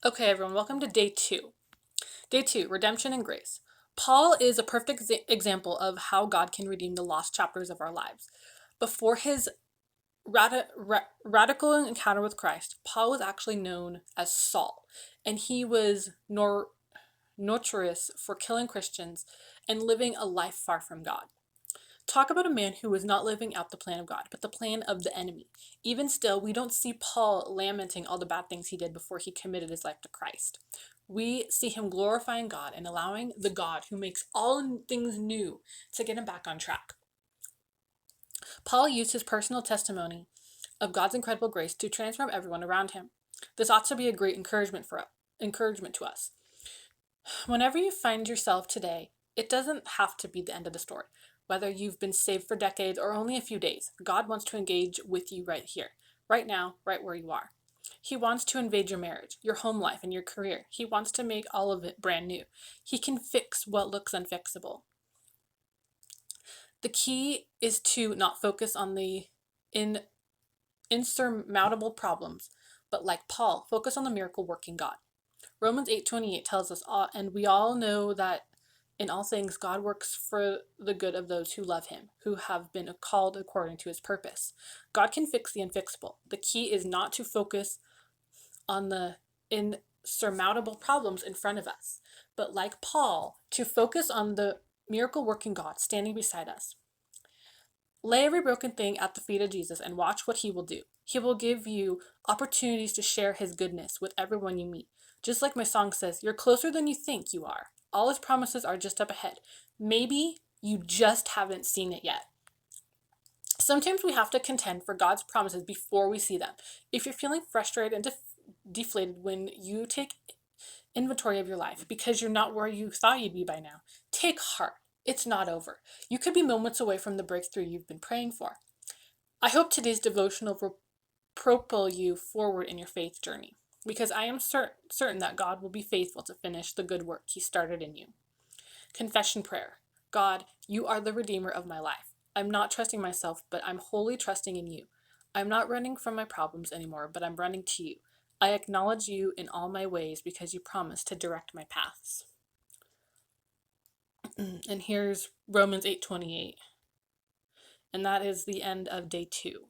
Okay, everyone, welcome to day two. Day two, redemption and grace. Paul is a perfect example of how God can redeem the lost chapters of our lives. Before his radical encounter with Christ, Paul was actually known as Saul, and he was notorious for killing Christians and living a life far from God. Talk about a man who was not living out the plan of God, but the plan of the enemy. Even still, we don't see Paul lamenting all the bad things he did before he committed his life to Christ. We see him glorifying God and allowing the God who makes all things new to get him back on track. Paul used his personal testimony of God's incredible grace to transform everyone around him. This ought to be a great encouragement to us. Whenever you find yourself today, it doesn't have to be the end of the story. Whether you've been saved for decades or only a few days, God wants to engage with you right here, right now, right where you are. He wants to invade your marriage, your home life, and your career. He wants to make all of it brand new. He can fix what looks unfixable. The key is to not focus on the insurmountable problems, but like Paul, focus on the miracle working God. Romans 8:28 tells us all, and we all know that in all things God works for the good of those who love him, who have been called according to his purpose. God can fix the unfixable. The key is not to focus on the insurmountable problems in front of us, but like Paul, to focus on the miracle working God standing beside us. Lay every broken thing at the feet of Jesus and watch what he will do. He will give you opportunities to share his goodness with everyone you meet. Just like my song says, you're closer than you think you are. All his promises are just up ahead. Maybe you just haven't seen it yet. Sometimes we have to contend for God's promises before we see them. If you're feeling frustrated and deflated when you take inventory of your life because you're not where you thought you'd be by now, take heart. It's not over. You could be moments away from the breakthrough you've been praying for. I hope today's devotional will propel you forward in your faith journey, because I am certain that God will be faithful to finish the good work he started in you. Confession prayer. God, you are the redeemer of my life. I'm not trusting myself, but I'm wholly trusting in you. I'm not running from my problems anymore, but I'm running to you. I acknowledge you in all my ways because you promised to direct my paths. And here's Romans 8:28. And that is the end of day two.